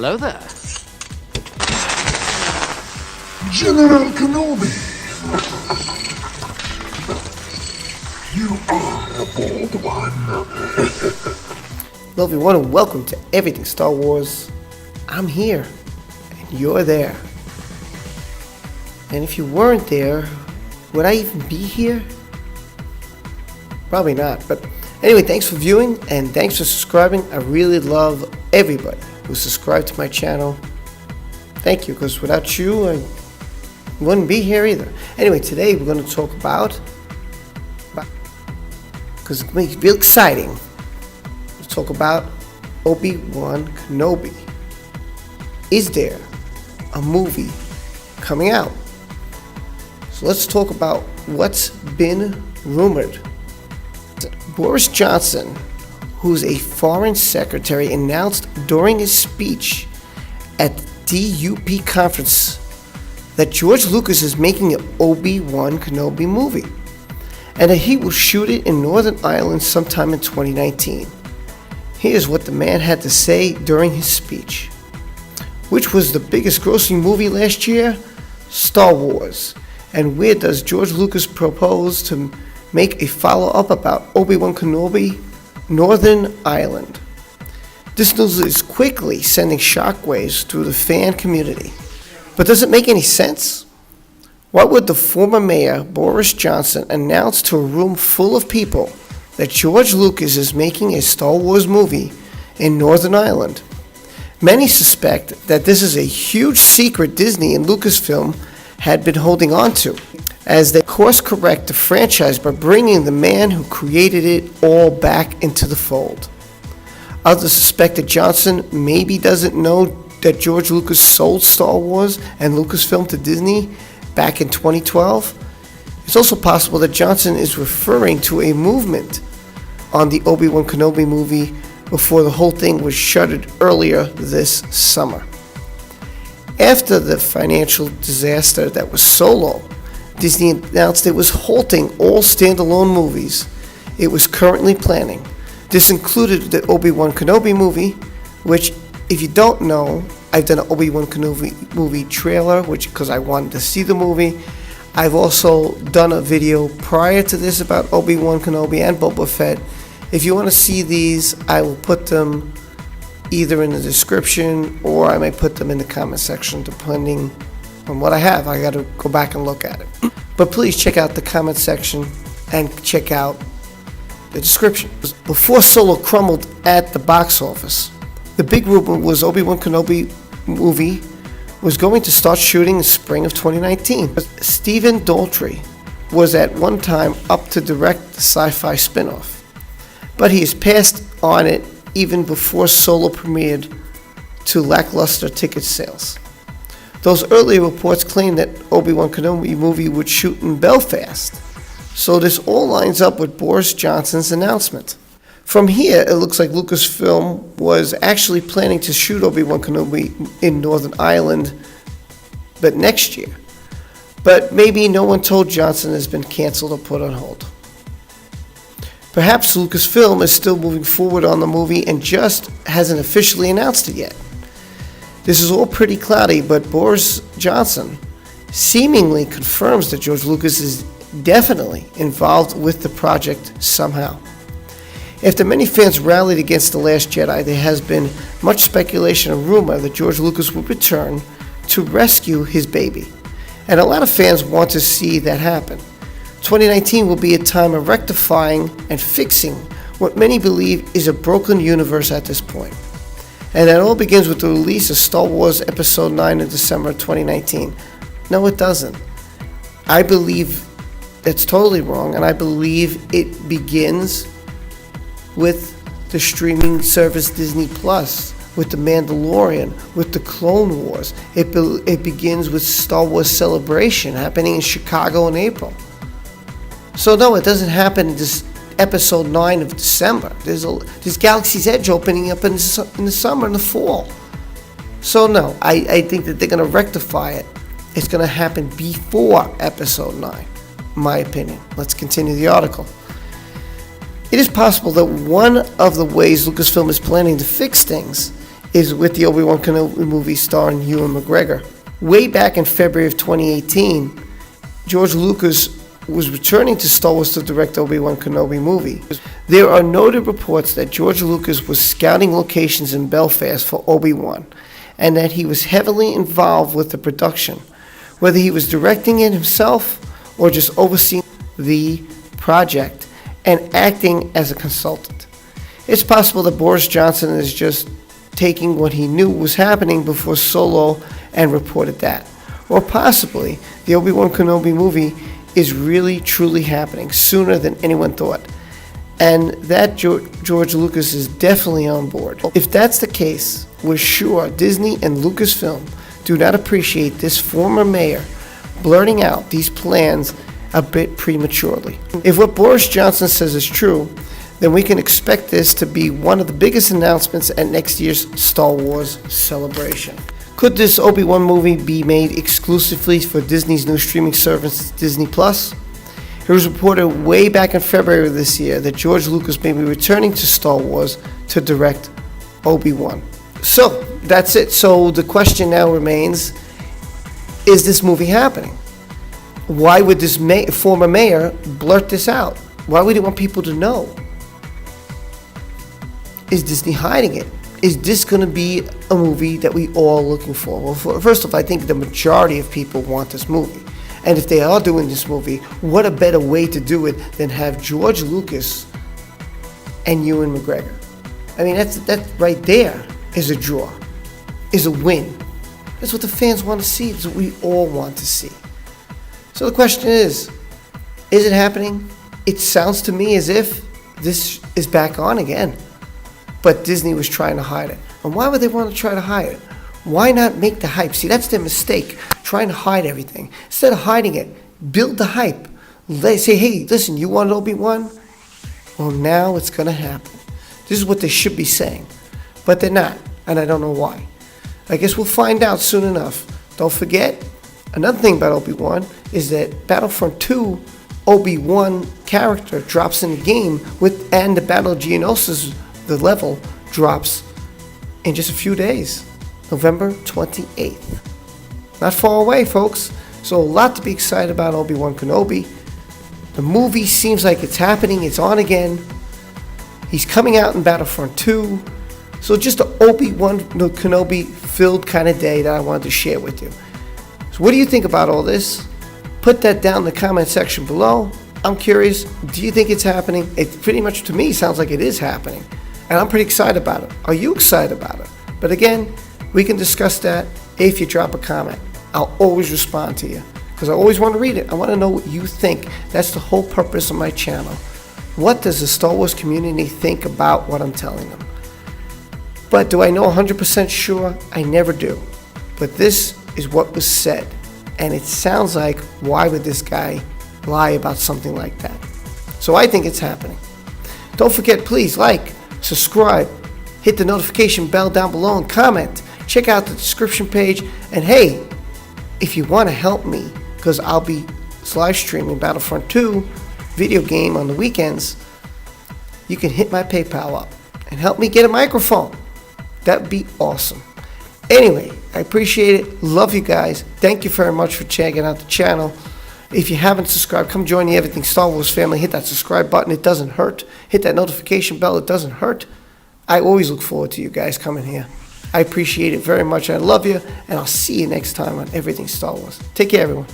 Hello there. General Kenobi! You are a bold one. Hello everyone and welcome to Everything Star Wars. I'm here and you're there. And if you weren't there, would I even be here? Probably not, but anyway, thanks for viewing and thanks for subscribing. I really love everybody who subscribed to my channel. Thank you, because without you, I wouldn't be here either. Anyway, today we're going to talk about, because it's going to be real exciting, we'll talk about Obi Wan Kenobi. Is there a movie coming out? So let's talk about what's been rumored. Boris Johnson, who's a foreign secretary, announced during his speech at the DUP conference that George Lucas is making an Obi Wan Kenobi movie and that he will shoot it in Northern Ireland sometime in 2019. Here's what the man had to say during his speech. Which was the biggest grossing movie last year? Star Wars. And where does George Lucas propose to make a follow-up about Obi Wan Kenobi? Northern Ireland. This news is quickly sending shockwaves through the fan community. But does it make any sense? Why would the former mayor, Boris Johnson, announce to a room full of people that George Lucas is making a Star Wars movie in Northern Ireland? Many suspect that this is a huge secret Disney and Lucasfilm had been holding on to, as they course correct the franchise by bringing the man who created it all back into the fold. Others suspect that Johnson maybe doesn't know that George Lucas sold Star Wars and Lucasfilm to Disney back in 2012. It's also possible that Johnson is referring to a movement on the Obi Wan Kenobi movie before the whole thing was shuttered earlier this summer. After the financial disaster that was Solo, Disney announced it was halting all standalone movies it was currently planning. This included the Obi Wan Kenobi movie, which, if you don't know, I've done an Obi Wan Kenobi movie trailer, because I wanted to see the movie. I've also done a video prior to this about Obi Wan Kenobi and Boba Fett. If you want to see these, I will put them either in the description or I may put them in the comment section depending on what I have. I got to go back and look at it. But please check out the comment section and check out the description. Before Solo crumbled at the box office, the big rumor was Obi Wan Kenobi movie was going to start shooting in spring of 2019. Stephen Daldry was at one time up to direct the sci-fi spin-off, but he has passed on it even before Solo premiered to lackluster ticket sales. Those early reports claimed that Obi Wan Kenobi movie would shoot in Belfast, so this all lines up with Boris Johnson's announcement. From here, it looks like Lucasfilm was actually planning to shoot Obi Wan Kenobi in Northern Ireland, but next year. But maybe no one told Johnson has been canceled or put on hold. Perhaps Lucasfilm is still moving forward on the movie and just hasn't officially announced it yet. This is all pretty cloudy, but Boris Johnson seemingly confirms that George Lucas is definitely involved with the project somehow. After many fans rallied against The Last Jedi, there has been much speculation and rumor that George Lucas will return to rescue his baby. And a lot of fans want to see that happen. 2019 will be a time of rectifying and fixing what many believe is a broken universe at this point. And that all begins with the release of Star Wars Episode 9 in December 2019. No, it doesn't. I believe that's totally wrong, and I believe it begins with the streaming service Disney Plus, with The Mandalorian, with the Clone Wars. It begins with Star Wars Celebration happening in Chicago in April. So no, it doesn't happen in this episode 9 of December. There's Galaxy's Edge opening up in the summer, in the fall. So no, I think that they're going to rectify it. It's going to happen before episode 9, in my opinion. Let's continue the article. It is possible that one of the ways Lucasfilm is planning to fix things is with the Obi Wan Kenobi movie starring Ewan McGregor. Way back in February of 2018, George Lucas was returning to Star Wars to direct Obi Wan Kenobi movie. There are noted reports that George Lucas was scouting locations in Belfast for Obi-Wan, and that he was heavily involved with the production, whether he was directing it himself or just overseeing the project and acting as a consultant. It's possible that Boris Johnson is just taking what he knew was happening before Solo and reported that. Or possibly the Obi-Wan Kenobi movie is really truly happening sooner than anyone thought. And that George Lucas is definitely on board. If that's the case, we're sure Disney and Lucasfilm do not appreciate this former mayor blurting out these plans a bit prematurely. If what Boris Johnson says is true, then we can expect this to be one of the biggest announcements at next year's Star Wars celebration. Could this Obi-Wan movie be made exclusively for Disney's new streaming service, Disney+? It was reported way back in February of this year that George Lucas may be returning to Star Wars to direct Obi-Wan. So, that's it. So the question now remains, is this movie happening? Why would this former mayor blurt this out? Why would he want people to know? Is Disney hiding it? Is this going to be a movie that we all are looking for? Well, first off, I think the majority of people want this movie. And if they are doing this movie, what a better way to do it than have George Lucas and Ewan McGregor? I mean, that right there is a draw, is a win. That's what the fans want to see. It's what we all want to see. So the question is it happening? It sounds to me as if this is back on again. But Disney was trying to hide it. And why would they want to try to hide it? Why not make the hype? See, that's their mistake, trying to hide everything. Instead of hiding it, build the hype. They say, hey, listen, you want Obi-Wan? Well, now it's going to happen. This is what they should be saying. But they're not, and I don't know why. I guess we'll find out soon enough. Don't forget, another thing about Obi-Wan is that Battlefront 2 Obi-Wan character drops in the game and the Battle of Geonosis, the level, drops in just a few days. November 28th. Not far away, folks. So a lot to be excited about Obi Wan Kenobi. The movie seems like it's happening. It's on again. He's coming out in Battlefront 2. So just an Obi Wan Kenobi filled kind of day that I wanted to share with you. So what do you think about all this? Put that down in the comment section below. I'm curious. Do you think it's happening? It pretty much to me sounds like it is happening. And I'm pretty excited about it. Are you excited about it? But again, we can discuss that if you drop a comment. I'll always respond to you because I always want to read it. I want to know what you think. That's the whole purpose of my channel. What does the Star Wars community think about what I'm telling them? But do I know 100% sure? I never do. But this is what was said. And it sounds like, why would this guy lie about something like that? So I think it's happening. Don't forget, please like, subscribe, hit the notification bell down below and comment. Check out the description page. And hey, if you want to help me, because I'll be live streaming Battlefront 2 video game on the weekends, you can hit my PayPal up and help me get a microphone. That'd be awesome. Anyway, I appreciate it. Love you guys. Thank you very much for checking out the channel. If you haven't subscribed, come join the Everything Star Wars family. Hit that subscribe button. It doesn't hurt. Hit that notification bell. It doesn't hurt. I always look forward to you guys coming here. I appreciate it very much. I love you, and I'll see you next time on Everything Star Wars. Take care, everyone.